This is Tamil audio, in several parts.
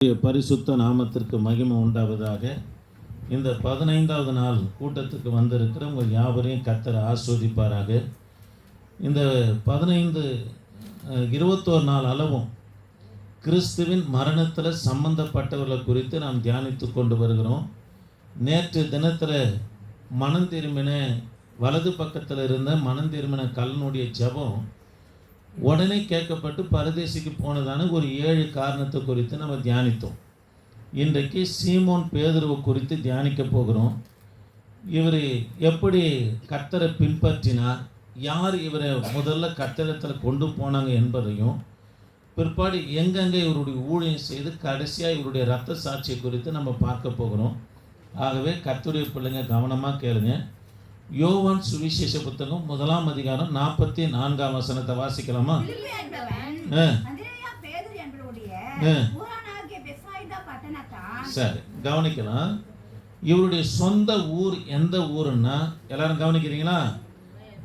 பரிசுத்த நாமத்திற்கு மகிமை உண்டாவதாக. இந்த 15வது நாள் கூட்டத்துக்கு வந்திருக்கிற உங்கள் யாவரையும் கர்த்தர் ஆசீர்வதிப்பாராக. இந்த 21 நாள் அளவும் கிறிஸ்துவின் மரணத்தில் சம்பந்தப்பட்டவர்களை குறித்து நாம் தியானித்து கொண்டு வருகிறோம். நேற்று தினத்தில் மனம் திரும்பின வலது பக்கத்தில் இருந்த மனம் திரும்பின கல்லனுடைய ஜெபம் உடனே கேட்கப்பட்டு பரதேசிக்கு போனதான ஒரு 7 காரணத்தை குறித்து நம்ம தியானித்தோம். இன்றைக்கு சீமோன் பேதுருவை குறித்து தியானிக்க போகிறோம். இவர் எப்படி கர்த்தரை பின்பற்றினார், யார் இவரை முதல்ல கர்த்தரிடத்தில் கொண்டு போனாங்க என்பதையும், பிற்பாடு எங்கெங்கே இவருடைய ஊழியம் செய்து கடைசியாக இவருடைய இரத்த சாட்சியை குறித்து நம்ம பார்க்க போகிறோம். ஆகவே கர்த்தருடைய பிள்ளைங்க கவனமாக கேளுங்க. யோவான் சுவிசேஷ புத்தகம் 1ஆம் அதிகாரம் 44ஆம் வசனத்தை வாசிக்கலாமா? சரி, கவனிக்கலாம். இவருடைய சொந்த ஊர் எந்த ஊருன்னா எல்லாரும் கவனிக்கிறீங்களா?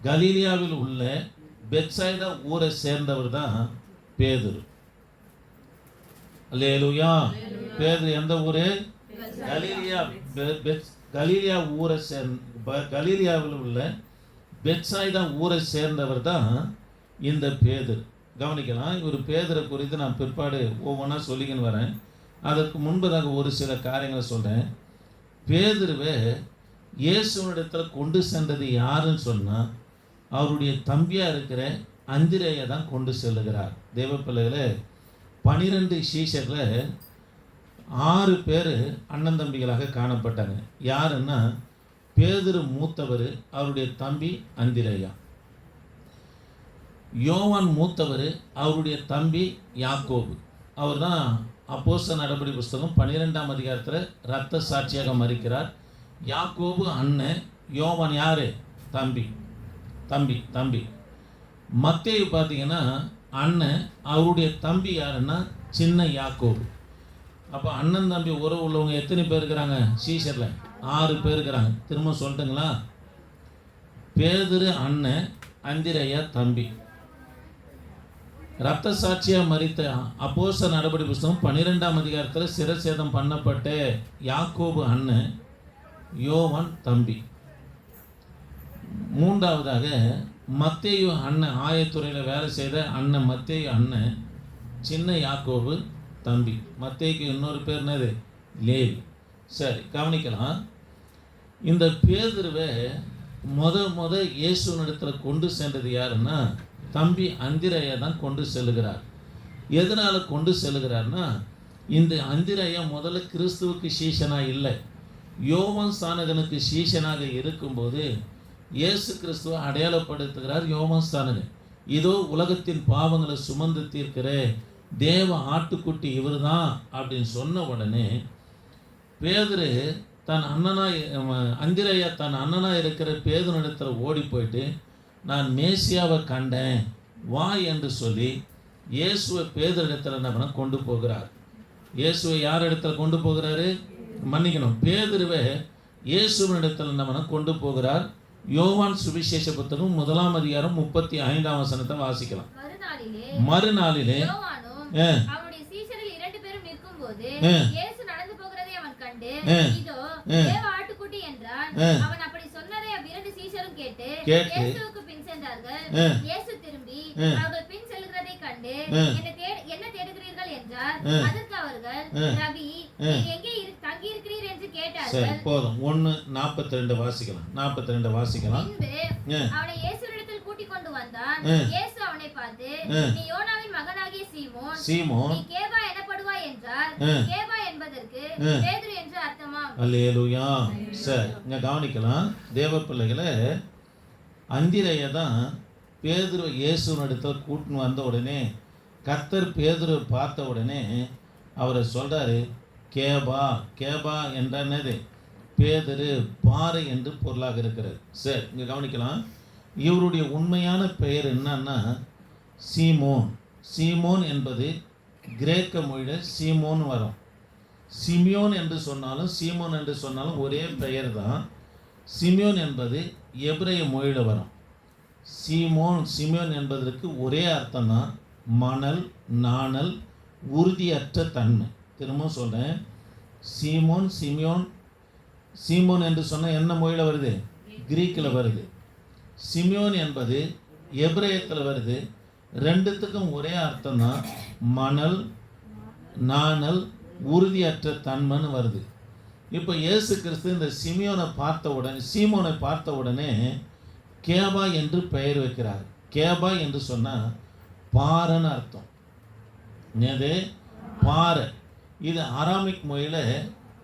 கலீலியாவில் உள்ள பெத்சாய்தா ஊரை சேர்ந்தவர் தான் பேதுரு. அல்லேலூயா. பேதுரு எந்த ஊரு? கலீலியா ஊரை கலீலியாவில் உள்ள பெத்சாய்தா ஊரை சேர்ந்தவர் தான் இந்த பேதுரு. கவனிக்கலாம். இவர் பேதுரை குறித்து நான் பிற்பாடு ஒவ்வொன்றா சொல்லிக்கின்னு வரேன். அதற்கு முன்பதாக ஒரு சில காரியங்களை சொல்கிறேன். பேதுருவை இயேசுவினிடத்தில் கொண்டு சென்றது யாருன்னு சொன்னால் அவருடைய தம்பியாக இருக்கிற அந்திரேயை தான் கொண்டு செல்லுகிறார். தேவ பிள்ளைகளை 12 சீஷரில் 6 பேர் அண்ணன் தம்பிகளாக காணப்பட்டாங்க. யாருன்னா பேதுரு மூத்தவர், அவருடைய தம்பி அந்திரேயா. யோவான் மூத்தவர், அவருடைய தம்பி யாக்கோபு. அவர் தான் அப்போஸ்தலர் நடபடி புஸ்தகம் 12ஆம் அதிகாரத்தில் இரத்த சாட்சியாக மரிக்கிறார். யாக்கோபு அண்ணன், யோவான் யார்? தம்பி தம்பி தம்பி. மத்தேயு பார்த்தீங்கன்னா அண்ணன், அவருடைய தம்பி யாருன்னா சின்ன யாக்கோபு. அப்போ அண்ணன் தம்பி உறவு உள்ளவங்க எத்தனை பேர் இருக்கிறாங்க? சீஷரில் 6 பேர் இருக்கிறாங்க. திரும்ப சொல்லட்டுங்களா? பேதுரு அண்ணன், அந்திரேயா தம்பி. இரத்த சாட்சியாக மரித்த அப்போஸ்தலர் நடபடி புஸ்தகம் 12ஆம் அதிகாரத்தில் சிரசேதம் பண்ணப்பட்ட யாக்கோபு அண்ணன், யோவான் தம்பி. மூன்றாவதாக மத்தேயு அண்ணன், ஆயத்துறையில் வேலை செய்த அண்ணன் மத்தேயு அண்ணன், சின்ன யாக்கோபு தம்பி. மத்தேயுக்கு இன்னொரு பேர் என்னது? லேவி. சரி, கவனிக்கலாம். இந்த பேதுருவை முத இயேசுவினிடத்தில் கொண்டு சென்றது யாருன்னா தம்பி அந்திரேயா தான் கொண்டு செல்லுகிறார். எதனால் கொண்டு செல்லுகிறார்னா, இந்த அந்திரேயா முதல்ல கிறிஸ்துவுக்கு சீஷனாக இல்லை, யோவான் ஸ்நானகனுக்கு சீஷனாக இருக்கும்போது இயேசு கிறிஸ்துவை அடையாளப்படுத்துகிறார். யோவான் ஸ்நானகன், இதோ உலகத்தின் பாவங்களை சுமந்து தீர்க்கிற தேவ ஆட்டுக்குட்டி இவர் தான் அப்படின்னு சொன்ன உடனே பேதுரு தன் அண்ணனாய், அந்திரேயா தன் அண்ணனாக இருக்கிற பேதுருனிடத்தில் ஓடி போயிட்டு, நான் மேசியாவை கண்டேன் வா என்று சொல்லி இயேசுவை பேதுருனிடத்தில் என்ன பண்ண கொண்டு போகிறார். இயேசுவை யார் இடத்துல கொண்டு போகிறாரு? மன்னிக்கணும், பேதுருவை இயேசுவினிடத்தில் என்ன பண்ண கொண்டு போகிறார். யோவான் சுவிசேஷ புத்தகம் 1ஆம் அதிகாரம் 35ஆம் வசனத்தை வாசிக்கலாம். மறுநாளிலே அவருடைய சீஷரில் 2 பேரும் நிற்கும்போது இயேசு நடந்து போகிறதை அவன் கண்டு, இதோ தேவ ஆட்டுக்குட்டி என்றான். அவன் அப்படி சொன்னதை அவ்விரண்டு சீஷரும் கேட்டு இயேசுவுக்கு பின் சென்றார்கள். இயேசு திரும்பி அவர்கள் பின் செல்கிறதை கண்டு, என்ன தேடுகிறீர்கள் என்றார். அதற்கு அவர்கள், ரபி, நீர் எங்கே தங்கி இருக்கிறீர் என்று கேட்டார்கள். போதும். 1:42 வாசிக்கலாம். 42 வாசிக்கலாம். அவனை இயேசுவினிடத்தில் கூட்டிக் கொண்டு வந்தான். இயேசு அவனை பார்த்து, நீ யோனாவின் மகனாகிய சீமோன், நீ கேபா எனப்படுவாய் என்றார். கேபா என்பதற்கு பேதுரு என்று அர்த்தமாம். அல்லேலூயா. சரி, இங்க கவனிக்கலாம். தேவ பிள்ளைகளை, அந்திரேயா தான் பேதுரு இயேசுவினிடத்தில் கூட்டின்னு வந்த உடனே கர்த்தர் பேதுரு பார்த்த உடனே அவரை சொல்றாரு, கேபா என்றது பேதுரு, பாறை என்று பொருளாக இருக்கிறது. சரி, இங்கே கவனிக்கலாம். இவருடைய உண்மையான பெயர் என்னன்னா சீமோன். சீமோன் என்பது கிரேக்க மொழியில் சீமோன் வரும். சிமியோன் என்று சொன்னாலும் சீமோன் என்று சொன்னாலும் ஒரே பெயர் தான். சிமியோன் என்பது எபிரேய மொழியில் வரும். சிமியோன் என்பதற்கு ஒரே அர்த்தம் தான், மணல், நாணல், உறுதியற்ற தன்மை. திரும்பவும் சொல்கிறேன், சீமோன் சிமியோன். சீமோன் என்று சொன்னால் என்ன மொழியில் வருது? கிரீக்கில் வருது. சிமியோன் என்பது எபிரேயத்தில் வருது. ரெண்டுத்துக்கும் ஒரே அர்த்தம் தான், மணல், நாணல், உறுதியற்ற தன்மைன்னு வருது. இப்போ இயேசு கிறிஸ்து இந்த சீமோனை பார்த்த உடனே கேபா என்று பெயர் வைக்கிறார். கேபா என்று சொன்னால் பாறைன்னு அர்த்தம். இது பாறை. இது அராமிக் மொழியில்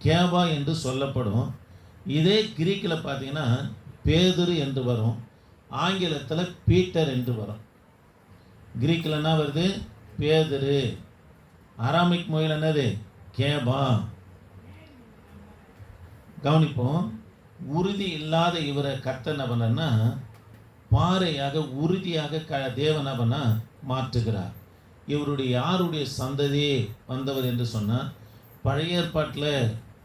கேபா என்று சொல்லப்படும். இதே கிரீக்கில் பார்த்தீங்கன்னா பேதுரு என்று வரும், ஆங்கிலத்தில் பீட்டர் என்று வரும். கிரீக்கில் என்ன வருது? பேதுரு. அராமிக் மொழியில் என்னது? கேபா. கவனிப்போம். உறுதி இல்லாத இவரை கர்த்தனவனா பாறையாக உறுதியாக தேவனவனா மாற்றுகிறார். இவருடைய யாருடைய சந்ததியே வந்தவர் என்று சொன்னால், பழைய ஏற்பாட்டில்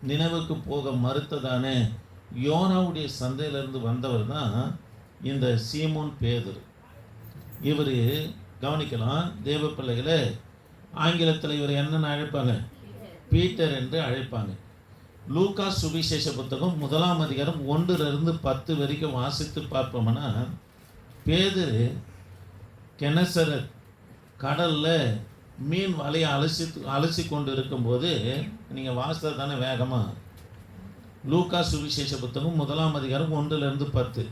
நினைவுக்கு போக மறுத்ததான யோனாவுடைய சந்தையிலிருந்து வந்தவர் தான் இந்த சீமோன் பேதுரு. இவர் கவனிக்கலாம், தேவ பிள்ளைகளை ஆங்கிலத்தில் இவர் என்னென்னு அழைப்பாங்க? பீட்டர் என்று அழைப்பாங்க. லூக்கா சுவிசேஷ புத்தகம் 1ஆம் அதிகாரம் 1-10 வரைக்கும் வாசித்து பார்ப்போம்னா, பேதுரு கெனசரத் கடலில் மீன் வலையை அலசி கொண்டு இருக்கும்போது, நீங்கள் வாசித்தது தானே வேகமாக? லூக்கா சுவிசேஷ புத்தகம் 1ஆம் அதிகாரம் 1-10.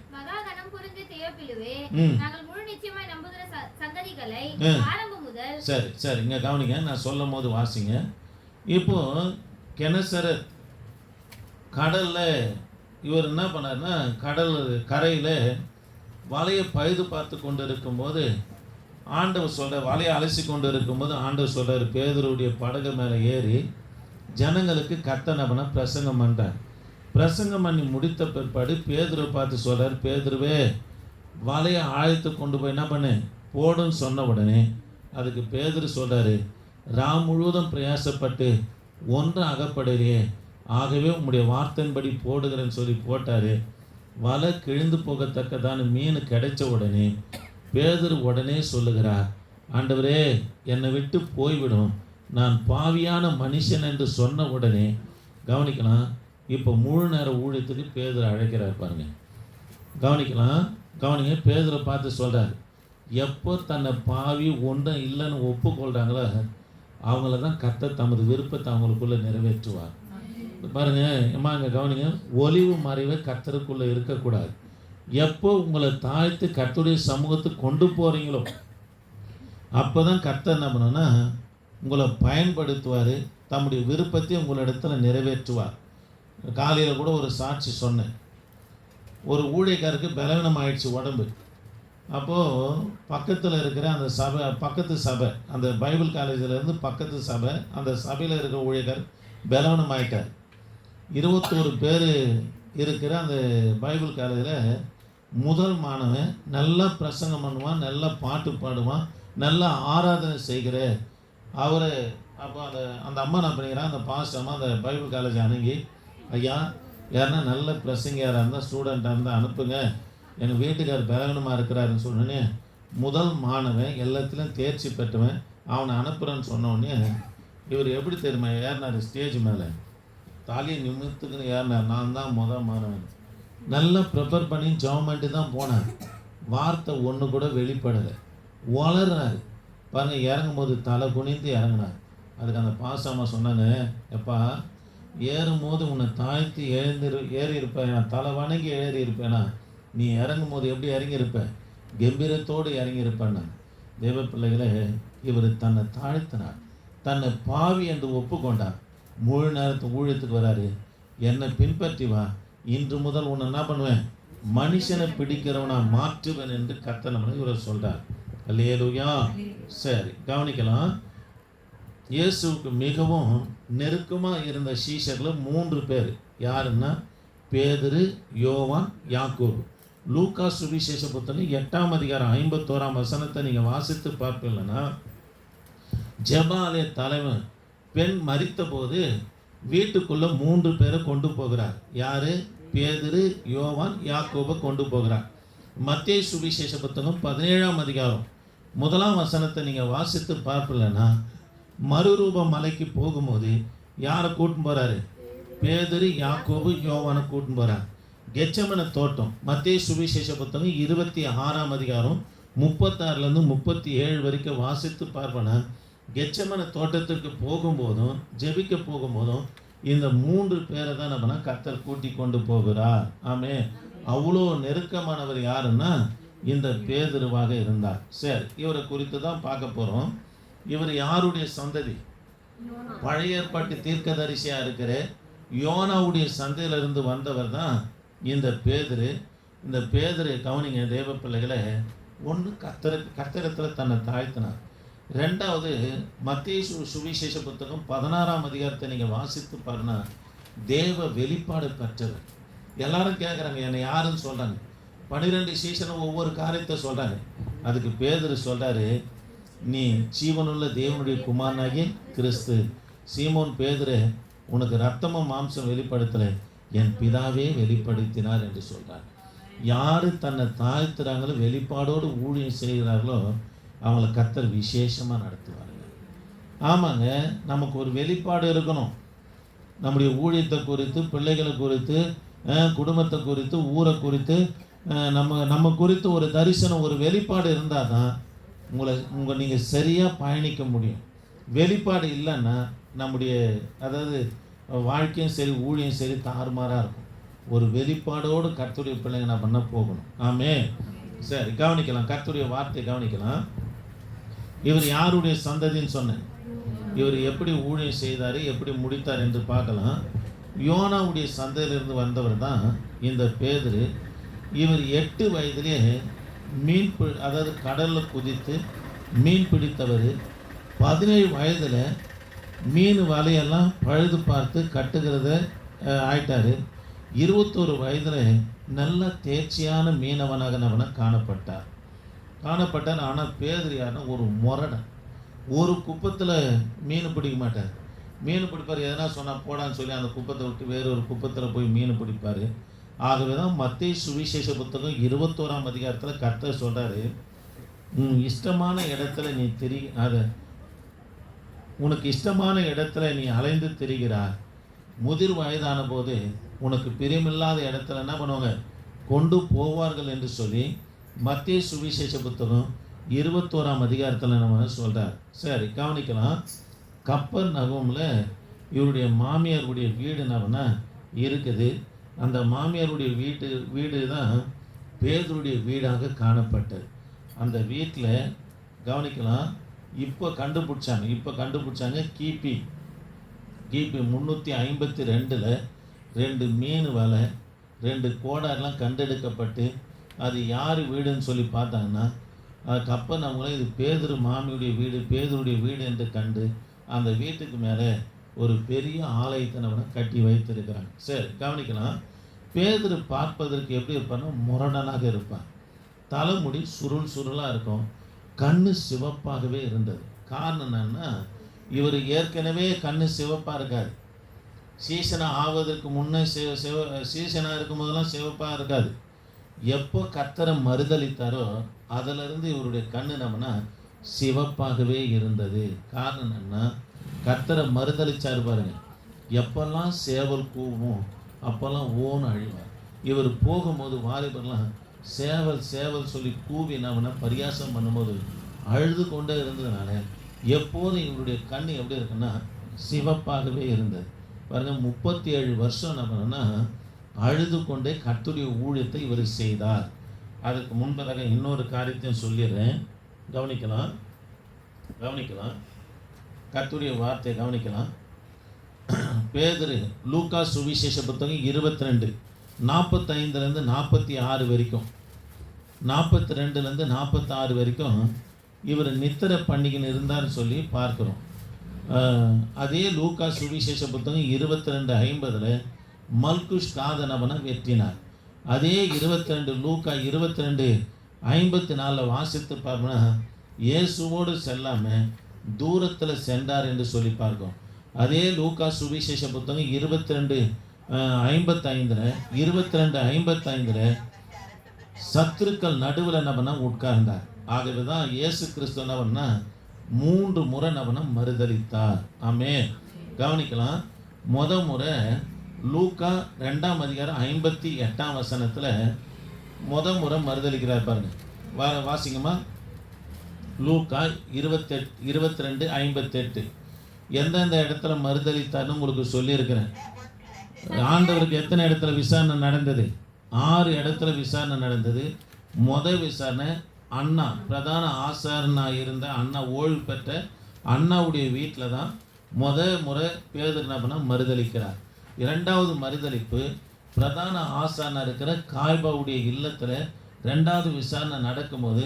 சரி சரி, இங்கே கவனிங்க, நான் சொல்லும் போது வாசிங்க. இப்போ கெனசரத் கடலில் இவர் என்ன பண்ணார்னா, கடல் கரையில் வலையை பழுது பார்த்து கொண்டு இருக்கும்போது ஆண்டவர் சொல்கிறார், வலையை அலசி கொண்டு இருக்கும்போது ஆண்டவர் சொல்கிறார், பேதுருடைய படகு மேலே ஏறி ஜனங்களுக்கு கர்த்தனவனை பிரசங்கம் பண்ணுறார். பிரசங்கம் பண்ணி முடித்த பிற்பாடு பேதுருவை பார்த்து சொல்கிறார், பேதுருவே வலையை ஆழ்த்து கொண்டு போய் என்ன பண்ணு போடுன்னு சொன்ன உடனே அதுக்கு பேதுரு சொல்கிறாரு, ராம் முழுவதும் பிரயாசப்பட்டு ஒன்றும் அகப்படுறியே, ஆகவே உங்களுடைய வார்த்தையின்படி போடுகிறேன்னு சொல்லி போட்டார். வலை கிழிந்து போகத்தக்கதான மீன் கிடைச்ச உடனே பேதுரு உடனே சொல்லுகிறார், ஆண்டவரே என்னை விட்டு போய்விடும், நான் பாவியான மனுஷன் என்று சொன்ன உடனே கவனிக்கலாம். இப்போ முழு நேர ஊழியத்துக்கு பேதுரு அழைக்கிறார் பாருங்க. கவனிங்க, பேதுரை பார்த்து சொல்கிறார், எப்போ தன்னை பாவி ஒன்றும் இல்லைன்னு ஒப்புக்கொள்கிறாங்களோ அவங்கள தான் கர்த்தர் தமது விருப்பத்தை அவங்களுக்குள்ளே நிறைவேற்றுவார். பாருங்க ஏமா, இங்கே கவனிங்க, ஒளிவு மறைவு கர்த்தருக்குள்ளே இருக்கக்கூடாது. எப்போ உங்களை தாழ்த்து கர்த்தருடைய சமூகத்துக்கு கொண்டு போகிறீங்களோ அப்போ தான் கர்த்தர் என்ன பண்ணணும்னா உங்களை பயன்படுத்துவார், தம்முடைய விருப்பத்தை உங்களிடத்துல நிறைவேற்றுவார். காலையில் கூட ஒரு சாட்சி சொன்னேன். ஒரு ஊழியக்காருக்கு பலவீனம் ஆயிடுச்சு உடம்பு. அப்போது பக்கத்தில் இருக்கிற அந்த பக்கத்து சபை, அந்த பைபிள் காலேஜிலேருந்து பக்கத்து சபை, அந்த சபையில் இருக்கிற ஊழியக்கார் பலவீனம் ஆகிட்டார். 21 பேர் இருக்கிற அந்த பைபிள் காலேஜில் முதல் மாணவன் நல்லா பிரசங்கம் பண்ணுவான், நல்லா பாட்டு பாடுவான், நல்லா ஆராதனை செய்கிற அவர். அப்போ அந்த அம்மா என்ன பண்ணிக்கிறான், அந்த பாஸ்டர் அம்மா அந்த பைபிள் காலேஜ் அணுகி, ஐயா யாருன்னா நல்ல பிரசங்கியாராக இருந்தால் ஸ்டூடெண்ட்டாக இருந்தால் அனுப்புங்க, எங்கள் வீட்டுக்கார் பலவீனமாக இருக்கிறாருன்னு சொன்னோன்னே முதல் மாணவன் எல்லாத்துலேயும் தேர்ச்சி பெற்றவன் அவனை அனுப்புகிறேன்னு சொன்னோடனே இவர் எப்படி தெரியுமா ஏறினார் ஸ்டேஜ் மேலே, தாலியை நிமித்துக்குன்னு ஏறினார். நான் தான் முதல் மாணவன். நல்லா ப்ரிப்பேர் பண்ணி ஜெபம் பண்ணிட்டு தான் போனார். வார்த்தை ஒன்று கூட வெளிப்படலை, வளர்றாரு பாருங்கள். இறங்கும் போது தலை குனிந்து இறங்கினார். அதுக்கு அந்த பாசாமா சொன்னாங்க, எப்பா ஏறும்போது உன்னை தாழ்த்தி ஏறி இருப்பேன், நான் தலை வணங்கி ஏறி இருப்பேனா, நீ இறங்கும் போது எப்படி இறங்கியிருப்பேன், கம்பீரத்தோடு இறங்கியிருப்பேன்னா. தேவ பிள்ளைகளை, இவர் தன்னை தாழ்த்தினார், தன்னை பாவி என்று ஒப்புக்கொண்டார். முழு நேரத்து ஊழியத்துக்கு வராரு. என்னை பின்பற்றி வா, இன்று முதல் உன்னை என்ன பண்ணுவேன், மனுஷனை பிடிக்கிறவனா மாற்றுவேன் என்று கர்த்தர் இவர் சொல்கிறார். அல்லேலூயா. சரி கவனிக்கலாம். இயேசுவுக்கு மிகவும் நெருக்கமாக இருந்த சீஷர்கள் 3 பேர். யாருன்னா பேதுரு, யோவான், யாக்கோபு. லூக்கா சுவிசேஷ புத்தகம் 8ஆம் அதிகாரம் 51ஆம் வசனத்தை நீங்கள் வாசித்து பார்ப்பீங்கன்னா, ஜெபாலய தலைவன் பெண் மரித்த போது வீட்டுக்குள்ளே 3 பேரை கொண்டு போகிறார். யார்? பேதுரு, யோவான், யாக்கோபை கொண்டு போகிறார். மத்தேயு சுவிசேஷ புத்தகம் 17ஆம் அதிகாரம் 1ஆம் வசனத்தை நீங்கள் வாசித்து பார்ப்பீங்கன்னா, மறுரூப மலைக்கு போகும்போது யாரை கூட்டின்னு போகிறாரு? பேதுரு, யாக்கோபு, யோவானை கூட்டின்னு போகிறார். கெச்சமன தோட்டம் மத்தேயு சுவிசேஷ புத்தகம் 26ஆம் அதிகாரம் 36லேருந்து 37 வரைக்கும் வாசித்து பார்ப்பனா, கெச்சமன தோட்டத்திற்கு போகும்போதும் ஜெபிக்க போகும்போதும் இந்த 3 பேரை தான் நம்மனா கர்த்தர் கூட்டி கொண்டு போகிறார். ஆமே. அவ்வளோ நெருக்கமானவர் யாருன்னா இந்த பேதுருவாக இருந்தார். சரி, இவரை குறித்து தான் பார்க்க போகிறோம். இவர் யாருடைய சந்ததி? பழைய ஏற்பாட்டு தீர்க்கதரிசியாக இருக்கிற யோனாவுடைய சந்தையிலிருந்து வந்தவர் தான் இந்த பேதுரு. இந்த பேதுரு கவனிங்க தேவ பிள்ளைகளை, ஒன்று கர்த்தரத்தில் தன்னை தாழ்த்தினார். ரெண்டாவது மத்தேயு சுவிசேஷ புத்தகம் 16ஆம் அதிகாரத்தை நீங்கள் வாசித்து பாருன்னா தேவ வெளிப்பாடு பெற்றவர். எல்லாரும் கேட்குறாங்க, என்னை யாருன்னு சொல்கிறாங்க. 12 சீசனும் ஒவ்வொரு காரியத்தை சொல்கிறாங்க. அதுக்கு பேதுரு சொல்கிறாரு, நீ ஜீவனுள்ள தேவனுடைய குமாரனாகிய கிறிஸ்து. சீமோன் பேதுரு, உனக்கு ரத்தமும் மாம்சம் வெளிப்படுத்தலை, என் பிதாவே வெளிப்படுத்தினார் என்று சொல்கிறார். யார் தன்னை தாழ்த்துறாங்களோ, வெளிப்பாடோடு ஊழியம் செய்கிறார்களோ, அவங்கள கர்த்தர் விசேஷமாக நடத்துவாருங்க. ஆமாங்க, நமக்கு ஒரு வெளிப்பாடு இருக்கணும். நம்முடைய ஊழியத்தை குறித்து, பிள்ளைகளை குறித்து, குடும்பத்தை குறித்து, ஊரை குறித்து, நம்ம குறித்து ஒரு தரிசனம், ஒரு வெளிப்பாடு இருந்தால் தான் நீங்கள் சரியாக பயணிக்க முடியும். வெளிப்பாடு இல்லைன்னா நம்முடைய வாழ்க்கையும் சரி ஊழியம் சரி தாறுமாறாக இருக்கும். ஒரு வெளிப்பாடோடு கர்த்தருடைய பிள்ளைங்க நான் பண்ண போகணும். ஆமே. சரி, கவனிக்கலாம், கர்த்தருடைய வார்த்தையை கவனிக்கலாம். இவர் யாருடைய சந்ததின்னு சொன்னேன்? இவர் எப்படி ஊழியம் செய்தார், எப்படி முடித்தார் என்று பார்க்கலாம். யோனாவுடைய சந்தையிலிருந்து வந்தவர் தான் இந்த பேதுரு. இவர் 8 வயதிலே கடலில் குதித்து மீன் பிடித்தவர். 17 வயதில் மீன் வலையெல்லாம் பழுது பார்த்து கட்டுகிறத ஆயிட்டார். 21 வயதில் நல்ல தேர்ச்சியான மீனவனாக காணப்பட்டார். ஆனால் பேதுரு யாருன்னா ஒரு முரடன். ஒரு குப்பத்தில் மீன் பிடிக்க மாட்டார். மீன் பிடிப்பார், எதனா சொன்னால் போடான்னு சொல்லி அந்த குப்பத்தை விட்டு வேறொரு குப்பத்தில் போய் மீன் பிடிப்பார். ஆகவே தான் மத்தேயு சுவிசேஷ புத்தகம் 21ஆம் அதிகாரத்தில் கர்த்தர் சொல்கிறாரு, இஷ்டமான இடத்துல நீ உனக்கு இஷ்டமான இடத்துல நீ அலைந்து திரிகிறார். முதிர் வயதான போது உனக்கு பிரியமில்லாத இடத்துல என்ன பண்ணுவாங்க? கொண்டு போவார்கள் என்று சொல்லி மத்தேயு சுவிசேஷ புத்தகம் 21ஆம் அதிகாரத்தில் நம்ம சொல்கிறார். சரி, கவனிக்கலாம். கப்பர்நகூமில் இவருடைய மாமியாருடைய வீடு என்னன்னா இருக்குது. அந்த மாமியாருடைய வீடு தான் பேதுருடைய வீடாக காணப்பட்டது. அந்த வீட்டில் கவனிக்கலாம், இப்போ கண்டுபிடிச்சாங்க கிபி 352 2 மீன் வலை, 2 கோடாரெலாம் கண்டெடுக்கப்பட்டு அது யார் வீடுன்னு சொல்லி பார்த்தாங்கன்னா கப்பர்நகூம்ல இது பேதுருடைய வீடு என்று கண்டு அந்த வீட்டுக்கு மேலே ஒரு பெரிய ஆலயத்தை நம்ம கட்டி வைத்திருக்கிறாங்க. சரி, கவனிக்கலாம். பேதுரு பார்ப்பதற்கு எப்படி இருப்பான்னா முரடனாக இருப்பான். தலைமுடி சுருளாக இருக்கும். கண்ணு சிவப்பாகவே இருந்தது. காரணம் என்னன்னா, இவர் ஏற்கனவே கண்ணு சிவப்பாக இருக்காது. சீசனாக ஆவதற்கு முன்னே சீசனாக இருக்கும் போதெல்லாம் சிவப்பாக இருக்காது. எப்போ கர்த்தரை மறுதளித்தாரோ அதிலிருந்து இவருடைய கண்ணு நம்மனா சிவப்பாகவே இருந்தது. காரணம் என்னன்னா, கர்த்தரை மறுதளிச்சாரு பாருங்க. எப்பெல்லாம் சேவல் கூவும் அப்போல்லாம் ஓன்னு அழிவார். இவர் போகும்போது வாலிபர்லாம் சேவல் சொல்லி கூவி நம்மனா பரியாசம் பண்ணும்போது அழுது கொண்டே இருந்ததுனால எப்போதும் இவருடைய கண் எப்படி இருக்குன்னா சிவப்பாகவே இருந்தது. பாருங்க, 37 வருஷம் நம்மனா அழுது கொண்டே கர்த்தருடைய ஊழியத்தை இவர் செய்தார். அதுக்கு முன்பதாக இன்னொரு காரியத்தையும் சொல்லிடுறேன். கவனிக்கலாம். கர்த்தருடைய வார்த்தையை கவனிக்கலாம். பேதுரு லூக்கா சுவிசேஷ புத்தகம் 22 45லேருந்து 46 வரைக்கும், 42லேருந்து 46 வரைக்கும் இவர் நித்திரை பண்ணிக்கின்னு இருந்தார்னு சொல்லி பார்க்குறோம். அதே லூக்கா சுவிசேஷ புத்தகம் 22:50 மல்குஷ் காதனவனை வெற்றினார். அதே 22 லூக்கா 22:54 வாசித்து பார்ப்போம்னா இயேசுவோடு செல்லாமல் தூரத்தில் சென்றார் என்று சொல்லி பார்க்கும். அதே லூக்கா சுவிசேஷ புத்தகம் 22:55 சத்துருக்கள் நடுவில் என்ன பண்ணால் உட்கார்ந்தார். ஆகவே தான் இயேசு கிறிஸ்து என்ன பண்ணா 3 முறை அவனை மறுதலித்தார். ஆமென். கவனிக்கலாம். முறை லூக்கா 2ஆம் அதிகாரம் 58ஆம் வசனத்தில் முறை மறுதலிக்கிறார் பாருங்க. வாசிங்கம்மா. லூக்கா 22:58. எந்தெந்த இடத்துல மறுதலித்தார்னு உங்களுக்கு சொல்லியிருக்கிறேன். ஆண்டவருக்கு எத்தனை இடத்துல விசாரணை நடந்தது? 6 இடத்துல விசாரணை நடந்தது. விசாரணை அண்ணா, பிரதான ஆசாரனாக இருந்த அண்ணா, ஓய்வு பெற்ற அண்ணாவுடைய வீட்டில் தான் முறை பேதுரு என்ன பண்ண மறுதலிக்கிறார். 2வது மறுதலிப்பு பிரதான ஆசாரனாக இருக்கிற காய்பாவுடைய இல்லத்தில் 2வது விசாரணை நடக்கும்போது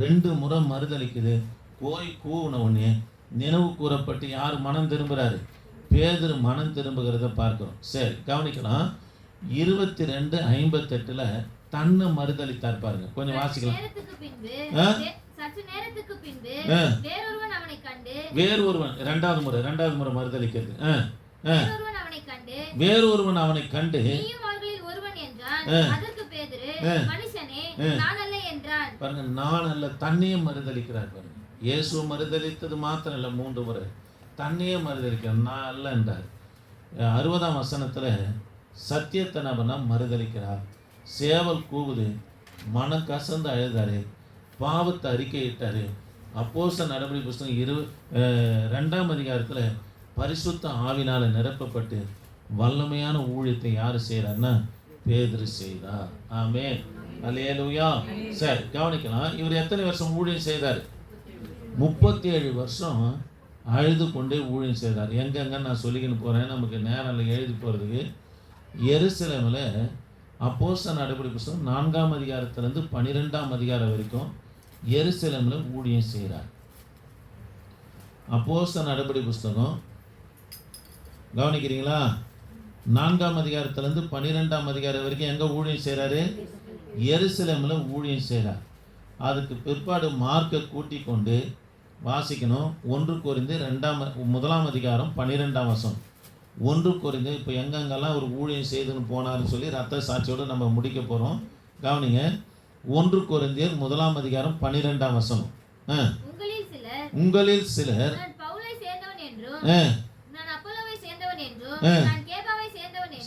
2 முறை மறுதலிக்குது. கூவின உடனே நினைவு கூறப்பட்டு யார் மனம் திரும்புகிறாரு? பேதுரு மனம் திரும்புகிறத பார்க்கிறோம். சரி, கவனிக்கலாம். 22:58 தன்னை மறுதலித்தார் பாருங்க. கொஞ்சம் வாசிக்கலாம். வேறொருவன் 2வது முறை மறுதலிக்கிறது. வேறொருவன் அவனை கண்டு பாருங்க, நான் அல்ல, தன்னையே மறுதலிக்கிறார் பாருங்க. இயேசு மறுதலித்தது மாத்திரம் இல்லை, 3 முறை தன்னையே மறுதலிக்கிறார். நான் அல்ல என்றார். 60ஆம் வசனத்தில் சத்தியத்தை நபனா மறுதலிக்கிறார். சேவல் கூவுது, மனம் கசந்து அழுதாரு, பாவத்தை அறிக்கையிட்டாரு. அப்போஸ்தலர் நடபடி புஸ்தகம் 2ஆம் அதிகாரத்தில் பரிசுத்த ஆவினால் நிரப்பப்பட்டு வல்லமையான ஊழியத்தை யார் செய்கிறார்னா பேதுரு செய்தார். ஆமென். அல்லேலூயா. சரி, கவனிக்கலாம். இவர் எத்தனை வருஷம் ஊழியம் செய்தார்? 37 வருஷம் அழுது கொண்டே ஊழியம் செய்தார். எங்கெங்க நான் சொல்லிக்கின்னு போகிறேன், நமக்கு நேரம் எழுதி போகிறதுக்கு. எருசலேமில் அப்போஸ்தலர் நடபடி புஸ்தகம் 4ஆம் அதிகாரத்திலேருந்து 12ஆம் அதிகாரம் வரைக்கும் எருசலேமில் ஊழியம் செய்கிறார். அப்போஸ்தலர் நடபடி புஸ்தகம் கவனிக்கிறீங்களா? 4ஆம் அதிகாரத்திலேருந்து 12ஆம் அதிகாரம் வரைக்கும் எங்கே ஊழியம் செய்கிறாரு? எருசலேமில் ஊழியம் செய்கிறார். அதுக்கு பிற்பாடு மார்க்கை கூட்டி கொண்டு வாசிக்கணும். 1 கொரிந்தியர் 1ஆம் அதிகாரம் 12ஆம் வசனம். 1 கொரிந்தியர் இப்போ எங்கெங்கெல்லாம் ஒரு ஊழியம் செய்துன்னு போனார்னு சொல்லி ரத்த சாட்சியோடு நம்ம முடிக்க போகிறோம். கவனிங்க. 1 கொரிந்தியர் 1ஆம் அதிகாரம் 12ஆம் வசனம். உங்களில் சிலர்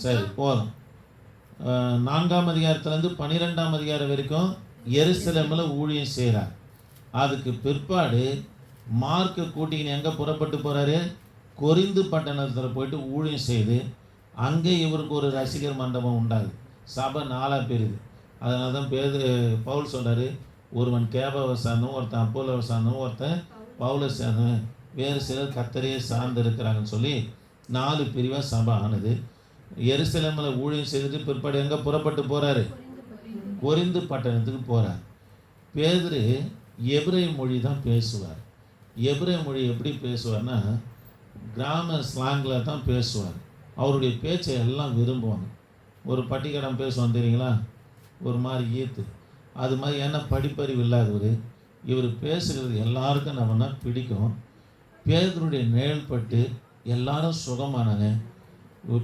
சரி போதும். 4ஆம் அதிகாரத்திலேருந்து 12ஆம் அதிகாரம் வரைக்கும் எருசலேமில் ஊழியம் செய்கிறார். அதுக்கு பிற்பாடு மார்க்கை கூட்டிக்கின்னு எங்கே புறப்பட்டு போகிறாரு? கொரிந்து பட்டணத்தில் போயிட்டு ஊழியம் செய்து அங்கே இவருக்கு ஒரு ரசிகர் மண்டபம் உண்டாகுது. சபை 4ஆக பிரியுது. அதனால தான் பவுல் சொல்கிறார், ஒருவன் கேபாவை சார்ந்தவன், ஒருத்தன் அப்போலோவை சார்ந்தவன், ஒருத்தன் பவுலை சார்ந்தவன், வேறு சிலர் கர்த்தரையே சார்ந்து இருக்கிறாங்கன்னு சொல்லி 4 பிரிவாக சபை ஆனது. எருசலேமில் ஊழியம் செய்துட்டு பிற்பாடு எங்கே புறப்பட்டு போகிறாரு? கொரிந்து பட்டணத்துக்கு போகிறார். பேதுரு எபிரேய மொழி தான் பேசுவார். எபிரேய மொழி எப்படி பேசுவார்னா கிராம ஸ்லாங்கில் தான் பேசுவார். அவருடைய பேச்சை எல்லாம் விரும்புவாங்க. ஒரு பட்டிக்கடம் பேசுவான் தெரியுங்களா, ஒரு மாதிரி ஈத்து, அது மாதிரி. ஏன்னா படிப்பறிவு இல்லாதவர், இவர் பேசுகிறது எல்லாருக்கும் நம்மனா பிடிக்கும். பேதுருடைய நிழல்பட்டு எல்லாரும் சுகமானாங்க.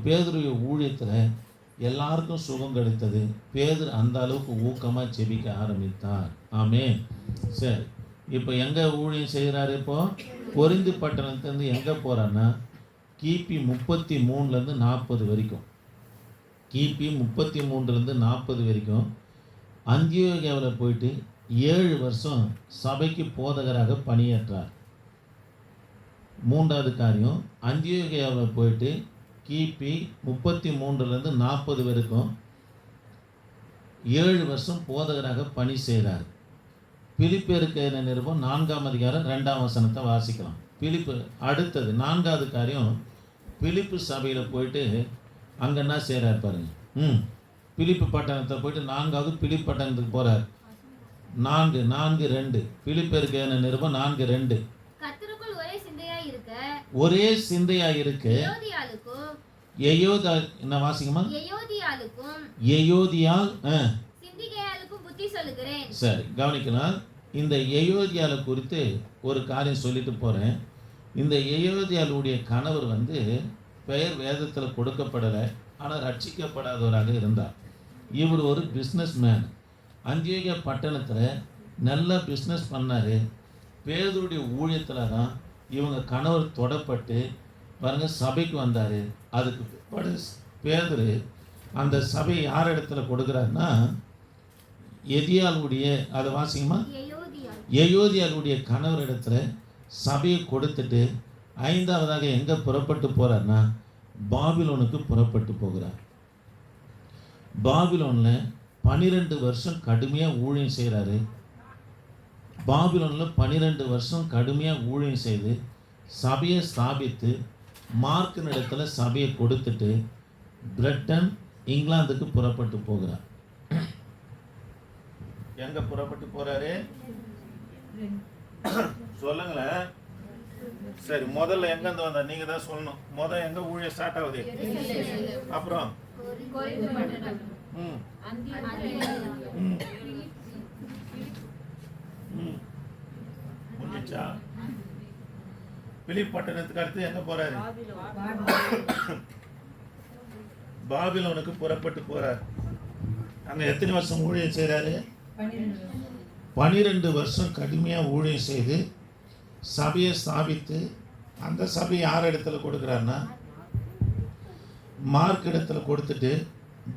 பேதுருடைய ஊழியத்தில் எல்லாருக்கும் சுகம் கிடைத்தது. பேதுரு அந்த அளவுக்கு ஊக்கமாக ஜெபிக்க ஆரம்பித்தார். ஆமென். சரி, இப்போ எங்கே ஊழியம் செய்கிறாரு? இப்போது கொரிந்து பட்டணத்துலேருந்து எங்கே போகிறான்னா கிபி 33லேருந்து 40 வரைக்கும், கிபி 33லேருந்து 40 வரைக்கும் அந்தியோகியாவில் போயிட்டு 7 வருஷம் சபைக்கு போதகராக பணியேற்றார். 3வது காரியம், அந்தியோகியாவில் போயிட்டு கிபி 33லேருந்து 40 வரைக்கும் 7 வருஷம் போதகராக பணி செய்கிறார். பிலிப்பியருக்கு எழுதின நிருபம் 4ஆம் அதிகாரம் 2ஆம் வசனத்தை வாசிக்கலாம். பிலிப்பு அடுத்தது 4வது காரியம், பிலிப்பு சபையில் போயிட்டு அங்கே என்ன செய்கிறார் பாருங்க. பிலிப்பு பட்டணத்தை போயிட்டு 4வது பிலிப்பு பட்டணத்துக்கு போகிறார். 4:2 பிலிப்பியருக்கு எழுதின நிருபம் 4:2 ஒரே சிந்தையா இருக்கு. என்ன வாசிக்குமா? எயோதியால் சரி, கவனிக்கலாம். இந்த எயோதியால குறித்து ஒரு காரியம் சொல்லிட்டு போகிறேன். இந்த எயோதியாளுடைய கணவர் பெயர் வேதத்தில் கொடுக்கப்படலை, ஆனால் ரட்சிக்கப்படாதவராக இருந்தார். இவர் ஒரு பிஸ்னஸ் மேன். அந்தியோகியா பட்டணத்தில் நல்ல பிஸ்னஸ் பண்ணார். பேதுருடைய ஊழியத்தில் தான் இவங்க கணவர் தொடப்பட்டு பாருங்க சபைக்கு வந்தார். அதுக்கு பிற்பாடு பேதுரு அந்த சபையை யார் இடத்துல கொடுக்குறாருன்னா எதியாளுடைய, அதை வாசிங்கம்மா, எயோதியாளுடைய கணவர் இடத்துல சபையை கொடுத்துட்டு 5வதாக எங்கே புறப்பட்டு போகிறார்னா பாபிலோனுக்கு புறப்பட்டு போகிறார். பாபிலோனில் 12 வருஷம் கடுமையாக ஊழியம் செய்கிறாரு. பாபிலோனில் 12 வருஷம் கடுமையாக ஊழியம் செய்து சபையை ஸ்தாபித்து மார்க்கின் இடத்துல சபையை கொடுத்துட்டு பிரிட்டன் இங்கிலாந்துக்கு புறப்பட்டு போகிறார். எங்கே புறப்பட்டு போகிறாரு சொல்லுங்களேன். சரி, முதல்ல எங்கேருந்து வந்தார் நீங்கள் தான் சொல்லணும். முதல் எங்கே ஊழியம் ஸ்டார்ட் ஆகுது? அப்புறம் முடிச்சா பிலிப் பட்டணத்துக்கு அடுத்து எங்க போறாரு? பாபிலோனுக்கு புறப்பட்டு போறார். அங்க எத்தனை வருஷம் ஊழியம் செய்றாரு? 12 வருஷம் கடுமையா ஊழியம் செய்து சபையை ஸ்தாபித்து அந்த சபையை யார் இடத்துல கொடுக்குறாருன்னா மார்க் இடத்துல கொடுத்துட்டு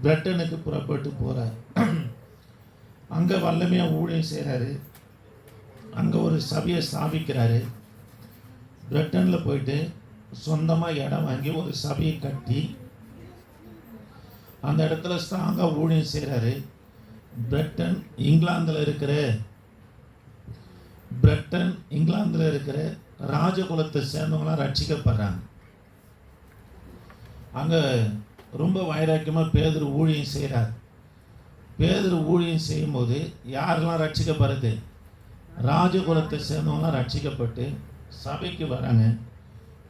பிரிட்டனுக்கு புறப்பட்டு போகிறார். அங்கே வல்லமையாக ஊழியம் செய்கிறாரு. அங்கே ஒரு சபையை ஸ்தாபிக்கிறாரு. பிரிட்டனில் போயிட்டு சொந்தமாக இடம் வாங்கி ஒரு சபையை கட்டி அந்த இடத்துல ஸ்ட்ராங்காக ஊழியம் செய்கிறாரு. பிரிட்டன் இங்கிலாந்தில் இருக்கிற ராஜகுலத்தை சேர்ந்தவங்களாம் ரட்சிக்கப்படுறாங்க. அங்கே ரொம்ப வைராக்கியமாக பேதுரு ஊழியம் செய்கிறார். பேதுரு ஊழியம் செய்யும்போது யாரெல்லாம் ரட்சிக்கப்படுறது? ராஜகுலத்தை சேர்ந்தவங்களாம் ரட்சிக்கப்பட்டு சபைக்கு வராங்க.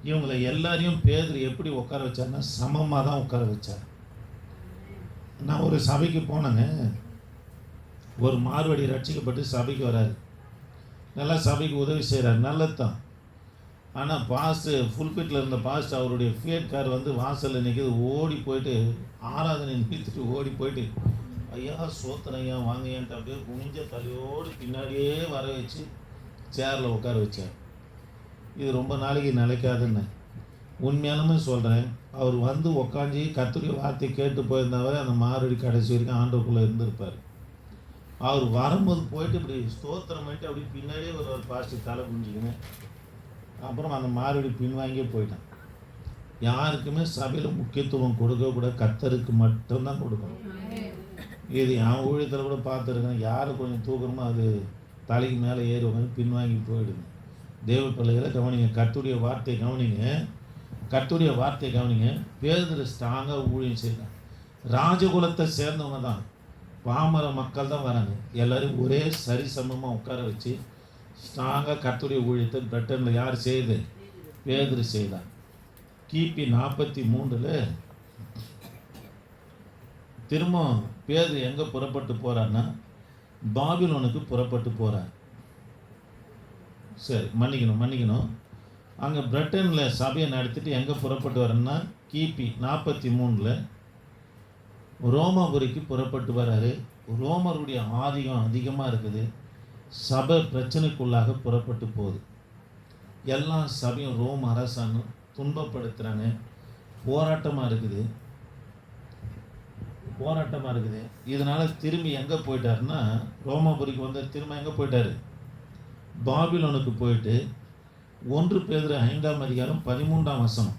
இவங்களை எல்லாரையும் பேதுரு எப்படி உட்கார வச்சார்னா சமமாக தான் உட்கார வச்சார். நான் ஒரு சபைக்கு போனேங்க. ஒரு மார்வடி ரட்சிக்கப்பட்டு சபைக்கு வராரு. நல்லா சபைக்கு உதவி செய்கிறார், நல்லது தான். ஆனால் பாஸ்ட்டு ஃபுல்பிட்டில் இருந்த பாஸ்ட் அவருடைய ஃபேட் கார் வந்து வாசலில் நிற்கிது. ஓடி போயிட்டு ஆராதனை நிறுத்திட்டு ஓடி போயிட்டு ஐயா சோத்திரம் ஐயா வாங்கியான்ட்டு அப்படியே குனிஞ்ச தலையோடு பின்னாடியே வர வச்சு சேரில் உட்கார வச்சார். இது ரொம்ப நாளைக்கு நிலைக்காதுன்னு உண்மையாலுமே சொல்கிறேன். அவர் வந்து உக்காஞ்சி கர்த்தருடைய வார்த்தை கேட்டு போயிருந்தவர் அந்த மாரடி கடைசி வரைக்கும் ஆண்டவருக்குள்ளே இருந்திருப்பார். அவர் வரும்போது போயிட்டு இப்படி ஸ்தோத்திரம் பண்ணிட்டு அப்படி பின்னாடியே ஒரு பாஸ்ட்டு தலை குஞ்சிக்கணும். அப்புறம் அந்த மாரடி பின்வாங்கியே போயிட்டான். யாருக்குமே சபையில் முக்கியத்துவம் கொடுக்கக்கூடாது, கர்த்தருக்கு மட்டும்தான் கொடுக்கணும். இது என் ஊழியத்தில் கூட பார்த்துருக்கேன். யாரை கொஞ்சம் தூக்கணுமோ அது தலைக்கு மேலே ஏறி உட்காந்து பின்வாங்கி போயிடுங்க. தேவ பிள்ளைகளை கவனிங்க, கர்த்தருடைய வார்த்தையை கவனிங்க, கர்த்தருடைய வார்த்தையை கவனிங்க. பேதுரு ஸ்ட்ராங்காக ஊழியம் செய்யலாம். ராஜகுலத்தை சேர்ந்தவங்க தான், பாமர மக்கள் தான் வராங்க. எல்லோரும் ஒரே சரிசமமாக உட்கார வச்சு ஸ்ட்ராங்காக கர்த்தருடைய ஊழியத்தை பிரிட்டனில் யார் செய்யுது? பேதுரு செய்தார். கிபி 43 திரும்ப பேதுரு எங்கே புறப்பட்டு போகிறான்னா பாபிலோனுக்கு புறப்பட்டு போகிறார். சரி, மன்னிக்கணும். அங்கே பிரிட்டனில் சபையை நடத்திட்டு எங்கே புறப்பட்டு வரேன்னா கிபி 43 ரோமாபுரிக்கு புறப்பட்டு வராரு. ரோமருடைய ஆதிக்கம் அதிகமாக இருக்குது. சபை பிரச்சனைக்குள்ளாக புறப்பட்டு போகுது. எல்லா சபையும் ரோம் அரசாங்கம் துன்பப்படுத்துகிறாங்க. போராட்டமாக இருக்குது. இதனால் திரும்பி எங்கே போயிட்டாருன்னா ரோமாபுரிக்கு வந்து திரும்ப எங்கே போயிட்டார்? பாபிலோனுக்கு போயிட்டு 1 பேதுரு 5ஆம் அதிகாரம் 13ஆம் வசனம்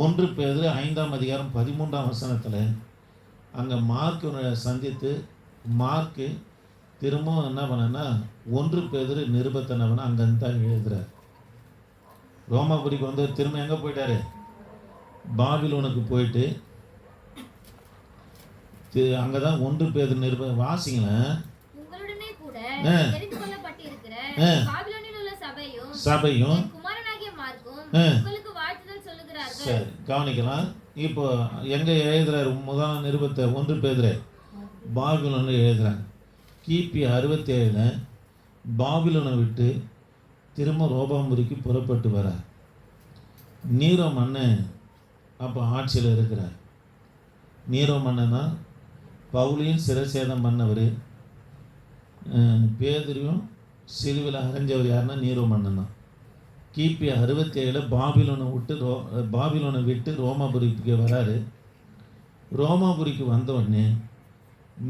1 பேதுரு 5ஆம் அதிகாரம் 13ஆம் வசனத்தில் அங்கே மார்க்கு சந்தித்து மார்க்கு திரும்பவும் என்ன பண்ணனா 1 பேதுரு நிருபத்தை என்ன பண்ண அங்கேருந்து தான் எழுதுகிறார். ரோமாபுரிக்கு வந்து திரும்ப எங்கே போயிட்டாரு? பாபிலோனுக்கு போயிட்டு அங்கே தான் 1 பேதுரு நிருபம் வாசிங்களேன். சபையும் சரி கவனிக்கலாம். இப்போ எங்கே எழுதுறாரு? முதலாம் நிருபத்தை 1 பேதுரு பாபிலோனில் எழுதுறாங்க. கிபி 67 பாபிலோனை விட்டு திரும்ப ரோமாபுரிக்கு புறப்பட்டு வரார். நீரோ மன்னன் அப்போ ஆட்சியில் இருக்கிறார். நீரோ மன்னன் தான் பவுலையும் சிரசேதம் பண்ணவர், பேதுரையும் சிலுவையில் அரைஞ்சவர் யாருன்னா நீரோ மன்னன் தான். கிபி 67 பாபிலோனை விட்டு ரோமாபுரிக்கு வராரு. ரோமாபுரிக்கு வந்தவுடனே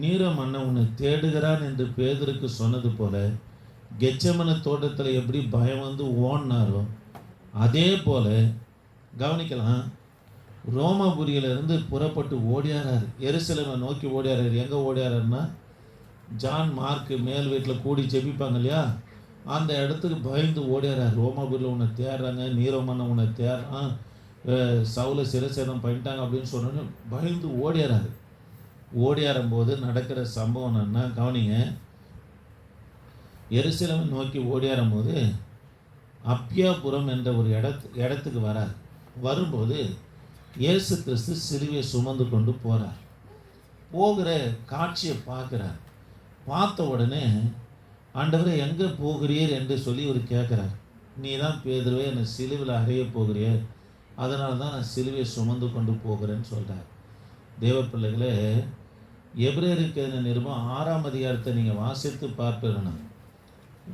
நீரோ மன்னன் உன்னை தேடுகிறான் என்று பேதுருக்கு சொன்னது போல கெச்சமன தோட்டத்தில் எப்படி பயம் வந்து ஓடினாரோ அதே போல் கவனிக்கலாம். ரோமாபுரியிலிருந்து புறப்பட்டு ஓடியாராரு, எருசலேமை நோக்கி ஓடியாராரு. எங்கே ஓடியாருன்னா ஜான் மார்க்கு மேல் வீட்டில் கூடி ஜெபிப்பாங்க இல்லையா, அந்த இடத்துக்கு பயந்து ஓடியாராரு. ரோமாபுரியில் உன்னை தேடுறாங்க, நீரோ மன்னன் உன்னை தேடுறான், சவுலை சிரசேதம் பண்ணிட்டாங்க அப்படின்னு சொன்னோன்னு பயந்து ஓடியாராரு. ஓடியாரும்போது நடக்கிற சம்பவம் என்னன்னா கவனிங்க. எருசலேமை நோக்கி ஓடியாரும்போது அப்பியாபுரம் என்ற ஒரு இடத்துக்கு வரார். வரும்போது இயேசு கிறிஸ்து சிலுவையை சுமந்து கொண்டு போகிறார். போகிற காட்சியை பார்க்குறார். பார்த்த உடனே ஆண்டவரே எங்கே போகிறீர் என்று சொல்லி இவர் கேட்குறார். நீ தான் பேதுருவே, என்னை சிலுவையில் அறைய போகிறிய, அதனால தான் நான் சிலுவையை சுமந்து கொண்டு போகிறேன்னு சொல்கிறார். தேவ பிள்ளைகளே, எபிரேயருக்கு எழுதின நிருபம் 6ஆம் அதிகாரத்தை நீங்கள் வாசித்து பார்ப்பீங்கன்னா,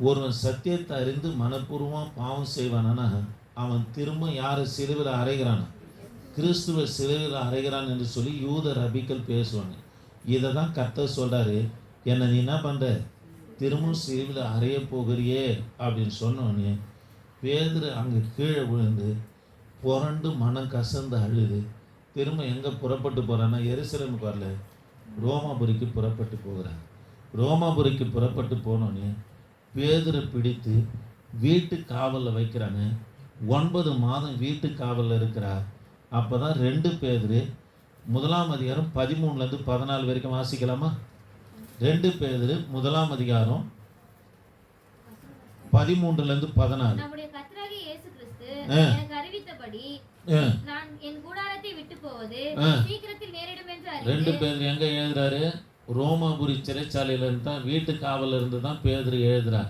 ஒருவன் சத்தியத்தை அறிந்து மனப்பூர்வமாக பாவம் செய்வானா அவன் திரும்ப யாரை சிலுவையில் அறைகிறானா, கிறிஸ்துவ சிலுவையில் அறைகிறான் என்று சொல்லி யூத ரபிக்கள் பேசுவாங்க. இதை தான் கர்த்தர் சொல்கிறாரு, என்னை நீ என்ன பண்ணுற, திரும்பவும் சிலுவையில் அறைய போகிறியே அப்படின்னு சொன்னோடனே பேதுரு அங்கே கீழே விழுந்து புரண்டு மனம் கசந்து அழுது திரும்ப எங்கே புறப்பட்டு போகிறான்னா எருசலேமுக்கு வரல, ரோமாபுரிக்கு புறப்பட்டு போகிறான். ரோமாபுரிக்கு புறப்பட்டு போனோடனே பேதுரை பிடித்து வீட்டு காவலில் வைக்கிறாங்க. 9 மாதம் வீட்டு காவலில் இருக்கிறார். அப்போ தான் 2 பேதுரு 1ஆம் அதிகாரம் 13லேருந்து 14 வரைக்கும் வாசிக்கலாமா? 2 பேதுரு 1ஆம் அதிகாரம் 13லேருந்து 16. நம்முடைய கர்த்தராகிய இயேசு கிறிஸ்து எனக்கு அறிவித்தபடி நான் என் கூடாரத்தை விட்டு போவது சீக்கிரத்தில் நேரிடும் என்று அறிந்தேன். 2 பேதுரு எங்க எழுதுறாரு? ரோமாபுரி சிறைச்சாலையில இருந்து தான், வீட்டு காவலில் இருந்து தான் பேதுரு எழுதுறார்.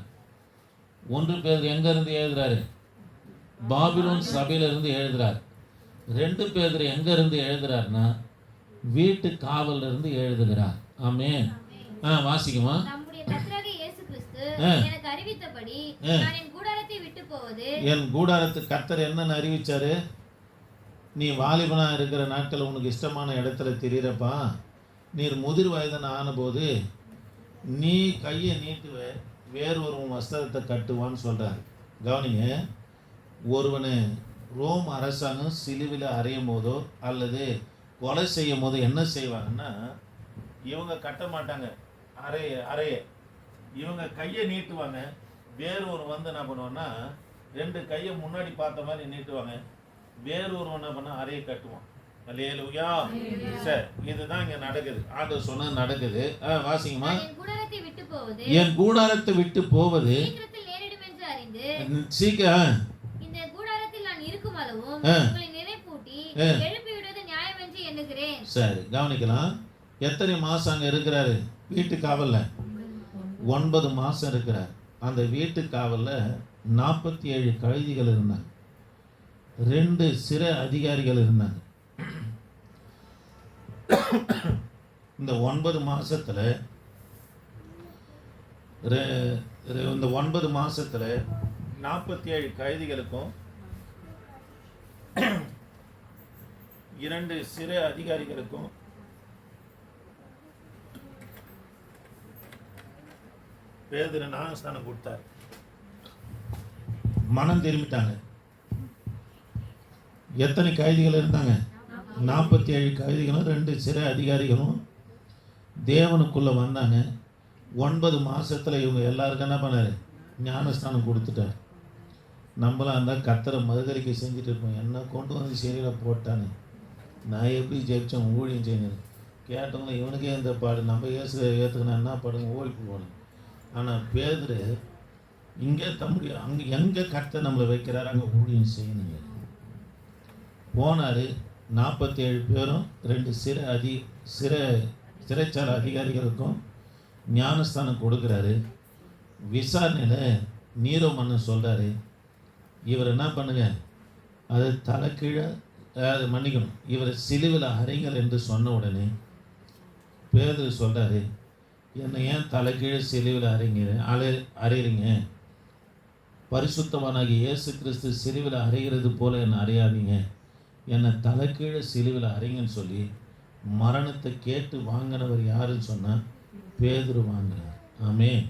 1 பேதுரு எங்க இருந்து எழுதுறாரு? பாபிலோன் சபையில இருந்து எழுதுறார். 2 பேதுரு எங்க இருந்து எழுதுறாருன்னா வீட்டு காவலில் இருந்து எழுதுகிறார். ஆமென். வாசிக்குமா? நம்முடைய கர்த்தராகிய இயேசு கிறிஸ்து எனக்கு அறிவித்தபடி நான் என் கூடாரத்தை விட்டு போவது. என் கூடாரத்து கர்த்தர் என்னன்னு அறிவிச்சாரு? நீ வாலிபனா இருக்கிற நாட்கள் உனக்கு இஷ்டமான இடத்துல திரியறப்பா, நீர் முதிர் வயதன் ஆனபோது நீ கையை நீட்டுவ, வேறொரு வஸ்திரத்தை கட்டுவான்னு சொல்கிறார். கவனிங்க, ஒருவனை ரோம் அரசாங்கம் சிலுவையில் அறையும் போதோ அல்லது கொலை செய்யும் போதோ என்ன செய்வாங்கன்னா, இவங்க கட்ட மாட்டாங்க அறைய இவங்க கையை நீட்டுவாங்க. வேறொரு வந்து என்ன பண்ணுவான்னா 2 கையை முன்னாடி பார்த்த மாதிரி நீட்டுவாங்க. வேறொரு என்ன பண்ண அறையை கட்டுவான். அல்லேலூயா. சரி, இதுதான் இங்க நடக்குது. ஆண்டவர் சொன்னது நடக்குது. வாசிங்கம்மா. என் கூடாரத்தை விட்டு போவது சீக்கிரத்தில் நேரிடும் என்று அறிந்து சீக்கிரம் இந்த கூடாரத்தில் நான் இருக்கும் அளவும் உங்களை நினைப்பூட்டி எழுப்பி விடுவது நியாயம் என்று எண்ணுகிறேன். சரி, கவனிக்கலாம். எத்தனை மாசம் அங்க இருக்கிறாரு வீட்டு காவல்ல? 9 மாசம் இருக்கிறார். அந்த வீட்டு காவல்ல 47 கைதிகள் இருந்தாங்க, 2 சிறை அதிகாரிகள் இருந்தாங்க. இந்த 9 மாசத்துல இந்த 9 மாசத்துல 47 கைதிகளுக்கும் 2 சிறை அதிகாரிகளுக்கும் பேதுரு ஞானஸ்நானம் கொடுத்தார். மனம் திரும்பிட்டாங்க. எத்தனை கைதிகள் இருந்தாங்க? 47 கைதிகளும் 2 சிறை அதிகாரிகளும் தேவனுக்குள்ளே வந்தாங்க. 9 மாதத்தில் இவங்க எல்லாருக்கும் என்ன பண்ணார்? ஞானஸ்தானம் கொடுத்துட்டார். நம்மளாம் இருந்தால் கர்த்தரை மறுதளிக்கை செஞ்சுட்டு இருப்போம். என்ன கொண்டு வந்து சிறையில் போட்டானே, நான் எப்படி ஜெயிச்சோம் ஊழியம் செய்யணும் கேட்டவங்க, இவனுக்கே இந்த பாடு, நம்ம ஏற்றுக்கணும் என்ன பாடுங்க ஓடி போகணும். ஆனால் பேதுரு இங்கே தம்முடைய அங்கே எங்கே கர்த்தர் நம்மளை வைக்கிறார் அங்கே ஊழியம் செய்யணுங்க. போனார். 47 பேரும் 2 சிறைச்சாலை அதிகாரிகளுக்கும் ஞானஸ்தானம் கொடுக்குறாரு. விசாரணையில் நீரோ மன்னன் சொல்கிறாரு, இவர் என்ன பண்ணுங்க, அது தலைக்கீழே மன்னிக்கணும், இவர் சிலுவையில் அறைங்கள் என்று சொன்ன உடனே பேதுரு சொல்கிறாரு, என்னை ஏன் தலைகீழ சிலுவையில் அறையிறீங்க? பரிசுத்தவானாகிய இயேசு கிறிஸ்து சிலுவையில் அறைகிறது போல என்னை அறையாதீங்க, என்னை தலைகீழ சிலுவையில் அறைங்கன்னு சொல்லி மரணத்தை கேட்டு வாங்கினவர் யாருன்னு சொன்னால் பேதுரு வாங்கினார். ஆமென்.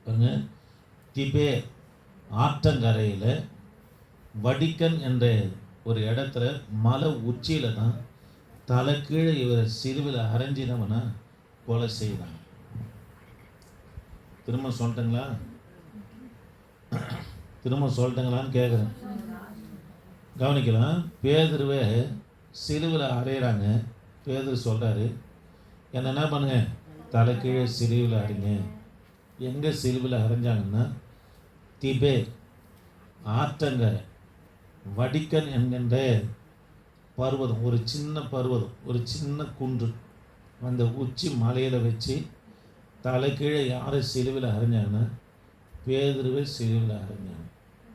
பாருங்க, திபே ஆற்றங்கரையில் வடிக்கன் என்ற ஒரு இடத்துல மலை உச்சியில் தான் தலை கீழே இவரை சிலுவையில் அரைஞ்சினவனா கொலை செய்தாங்க. திரும்ப சொல்லிட்டுங்களா? திரும்ப சொல்லிட்டுங்களான்னு கேட்குறேன். கவனிக்கலாம். பேதுருவே சிலுவையில் அறையிறாங்க. பேதுரு சொல்கிறாரு, என்ன பண்ணுங்க, தலை கீழே சிலுவையில் அறைங்க. எங்கே சிலுவையில் அரைஞ்சாங்கன்னா திபே ஆற்றங்கரை வடிக்கன் என்கின்ற பர்வதம், ஒரு சின்ன பர்வதம், ஒரு சின்ன குன்று, அந்த உச்சி மலையில் வச்சு தலை கீழே யாரை சிலுவையில் அரைஞ்சாங்கன்னா பேதுருவே சிலுவையில் அரைஞ்சாங்க.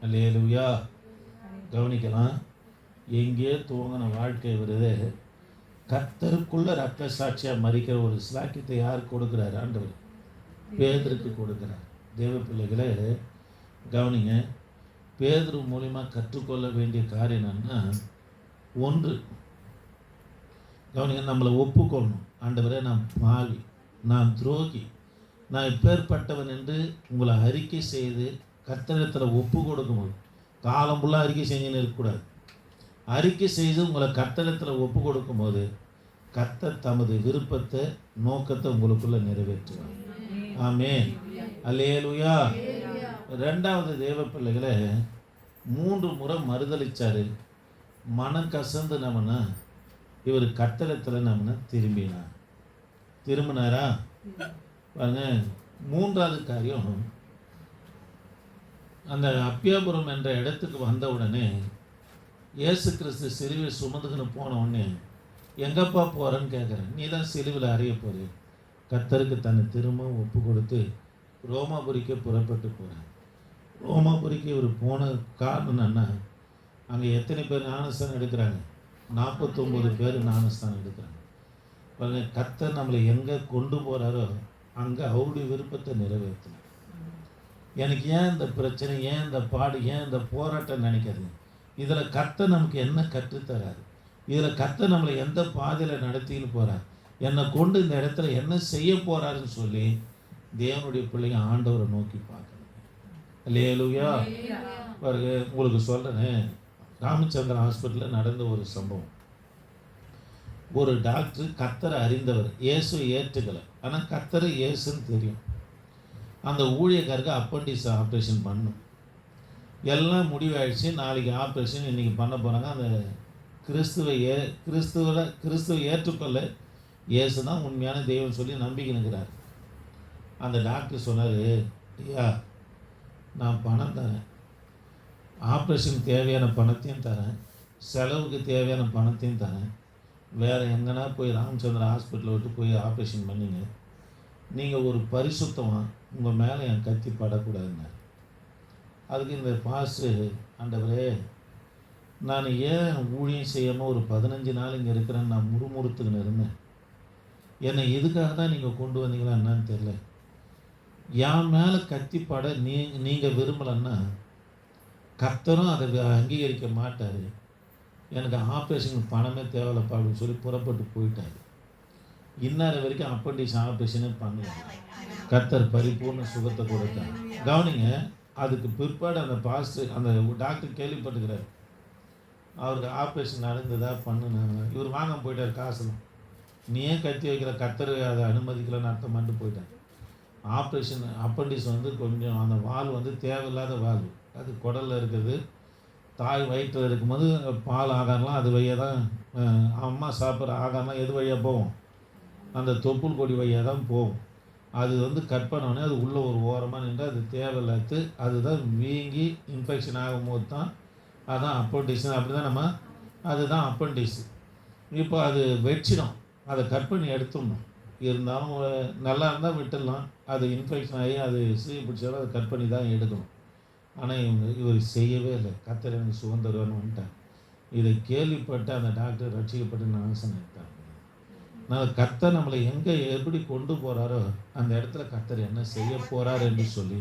அல்லேலூயா. கவனிக்கலாம். எங்கேயோ துவங்கின வாழ்க்கை வருது, கர்த்தருக்குள்ள ரத்த சாட்சியாக மறிக்கிற ஒரு சாக்கியத்தை யார் கொடுக்குறாரு? ஆண்டவர் பேதுருக்கு கொடுக்குறார். தேவ பிள்ளைகளை கவனிங்க. பேதுரு மூலிமா கற்றுக்கொள்ள வேண்டிய காரியம் என்னன்னா, ஒன்று கவனிங்க, நம்மளை ஒப்புக்கொள்ளணும். ஆண்டவரே, நான் பாவி, நான் துரோகி, நான் இப்பேற்பட்டவன் என்று உங்களை அறிக்கை செய்து கர்த்தரிடத்தில் ஒப்பு கொடுக்கும்போது, காலம் ஃபுல்லாக அறிக்கை செஞ்சுன்னு இருக்கக்கூடாது. அறிக்கை செய்து உங்களை கர்த்தரிடத்தில் ஒப்பு கொடுக்கும்போது கர்த்தர் தமது விருப்பத்தை நோக்கத்தை உங்களுக்குள்ளே நிறைவேற்றுவார். ஆமென். அல்லேலூயா. ரெண்டாவது, தேவ பிள்ளைகளை 3 முறை மறுதளிச்சாரு. மனம் கசந்து நம்மனா இவர் கர்த்தரிடத்தில் நம்மனா திரும்பினாரா? பாருங்க. மூன்றாவது காரியம், அந்த அப்பியாபுரம் என்ற இடத்துக்கு வந்த உடனே இயேசு கிறிஸ்து சிலுவை சுமந்துக்குன்னு போன உடனே எங்கப்பா போகிறேன்னு கேட்குறேன். நீ தான் சிலுவையில் அறைய போகிற. கர்த்தருக்கு தன்னை திரும்ப ஒப்பு கொடுத்து ரோமாபுரிக்கு புறப்பட்டு போகிறேன். ரோமாபுரிக்கு இவர் போன காரணம் என்னன்னா, அங்கே எத்தனை பேர் ஞானஸ்தானம் எடுக்கிறாங்க? 49 பேர் ஞானஸ்தானம் எடுக்கிறாங்க. பாருங்க, கர்த்தர் நம்மளை எங்கே கொண்டு போகிறாரோ அங்கே அவருடைய விருப்பத்தை நிறைவேற்றணும். எனக்கு ஏன் இந்த பிரச்சனை, ஏன் இந்த பாடு, ஏன் இந்த போராட்டம் நினைக்காது. இதில் கர்த்தர் நமக்கு என்ன கற்றுத்தராரு? இதில் கர்த்தர் நம்மளை எந்த பாதையில் நடத்தின்னு போகிறார்? என்னை கொண்டு இந்த இடத்துல என்ன செய்ய போகிறாருன்னு சொல்லி தேவனுடைய பிள்ளைங்க ஆண்டவரை நோக்கி பார்க்கணும். அல்லேலூயா. பாருங்க, உங்களுக்கு சொல்கிறேன். ராமச்சந்திரன் ஹாஸ்பிட்டலில் நடந்த ஒரு சம்பவம். ஒரு டாக்டர் கர்த்தரை அறிந்தவர், இயேசு ஏற்றுக்கலை, ஆனால் கர்த்தரை இயேசுன்னு தெரியும். அந்த ஊழியக்காருக்கு அப்பண்டிஸ் ஆப்ரேஷன் பண்ணணும். எல்லாம் முடிவாயிடுச்சு. நாளைக்கு ஆப்ரேஷன், இன்றைக்கி பண்ண போகிறாங்க. அந்த கிறிஸ்துவை ஏற்றுக்கொள்ள இயேசு தான் உண்மையான தெய்வம் சொல்லி நம்பிக்கை நிற்கிறார். அந்த டாக்டர் சொன்னார், ஐயா, நான் பணம் தரேன், ஆப்ரேஷனுக்கு தேவையான பணத்தையும் தரேன், செலவுக்கு தேவையான பணத்தையும் தரேன், வேறு எங்கன்னா போய் ராமச்சந்திரன் ஹாஸ்பிட்டலில் விட்டு போய் ஆப்ரேஷன் பண்ணிங்க, நீங்கள் ஒரு பரிசுத்தமாக உங்கள் மேலே என் கத்தி படக்கூடாதுன்னார். அதுக்கு இந்த பாஸ்டர், ஆண்டவரே, நான் ஏன் ஊழியம் செய்யாமல் ஒரு 15 நாள் இங்கே இருக்கிறேன்னு நான் முறுமுறுத்துக்கின்னு இருந்தேன். என்னை இதுக்காக தான் நீங்கள் கொண்டு வந்தீங்களா என்னன்னு தெரியல. என் மேலே கத்தி பட நீங்கள் விரும்பலைன்னா கர்த்தரும் அதை அங்கீகரிக்க மாட்டார். எனக்கு ஆப்ரேஷனுக்கு பணமே தேவையில்லப்பா அப்படின்னு சொல்லி புறப்பட்டு போயிட்டார். இன்னார வரைக்கும் அப்பண்டிஸ் ஆப்ரேஷனே பண்ணல. கர்த்தர் பரிபூர்ண சுகத்தை கொடுத்தார். கவனிங்க. அதுக்கு பிற்பாடு அந்த பாஸ்டர், அந்த டாக்டர் கேள்விப்பட்டுக்கிறார், அவருக்கு ஆப்ரேஷன் நடந்ததா பண்ணுனாங்க. இவர் வாங்க போயிட்டார் காசுலாம். நீ ஏன் கத்தி வைக்கிற, கர்த்தர் அதை அனுமதிக்கலன்னு அர்த்தம் பண்ணிட்டு போயிட்டார். ஆப்ரேஷன் அப்பண்டிஸ் கொஞ்சம் அந்த வால் தேவையில்லாத வால், அது குடலில் இருக்குது. தாய் வயிற்றில் இருக்கும்போது பால் ஆகாரம்லாம் அது வழியாக தான், அம்மா சாப்பிட்ற ஆகாரம்லாம் எது வழியாக போகும்? அந்த தொப்புள் கொடி வழியாக தான் போகும். அது கட் பண்ணோடனே அது உள்ளே ஒரு ஓரமாக நின்று அது தேவையில்லாது அதுதான் வீங்கி இன்ஃபெக்ஷன் ஆகும்போது தான் அதான் அப்பண்டிஸ். அப்படி தான் அதுதான் அப்பண்டிஸ். இப்போ அது வெச்சிடும், அதை கட் பண்ணி எடுத்துடணும். இருந்தாலும் நல்லா இருந்தால் விட்டுடலாம். அது இன்ஃபெக்ஷன் ஆகி அது பிடிச்சாலும் அதை கட் பண்ணி தான் எடுக்கணும். ஆனால் இவர் செய்யவே இல்லை. கர்த்தர் எனக்கு சுகம் தருவான்னு வந்துட்டார். இதை கேள்விப்பட்டு அந்த டாக்டர் ரட்சிக்கப்பட்டு நாசம் எடுத்தார். நான் கர்த்தர் நம்மளை எங்கே எப்படி கொண்டு போகிறாரோ அந்த இடத்துல கர்த்தர் என்ன செய்ய போகிறார் என்று சொல்லி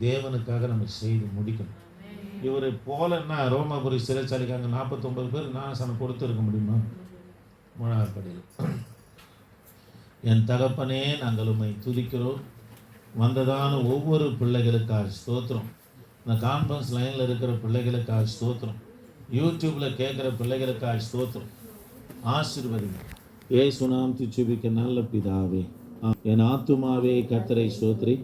தேவனுக்காக நம்ம செய்து முடிக்கணும். இவர் போலன்னா ரோமாபுரி சிறைச்சாலைக்கு அங்கே 49 பேர் ஞானஸ்நானம் கொடுத்துருக்க முடியுமா? 3வது படியில் என் தகப்பனே நாங்கள் உம்மை துதிக்கிறோம். வந்ததான ஒவ்வொரு பிள்ளைகளுக்காக ஸ்தோத்திரம். இந்த கான்ஃபரன்ஸ் லைனில் இருக்கிற பிள்ளைகளுக்காக ஸ்தோத்திரம். யூடியூப்பில் கேட்குற பிள்ளைகளுக்காக ஸ்தோத்திரம். ஆசீர்வதிங்க. ஏசுநாமத்தில் ஜெபிக்க நல்ல பிதாவே. என் ஆத்துமாவே கர்த்தரை ஸ்தோத்திரி.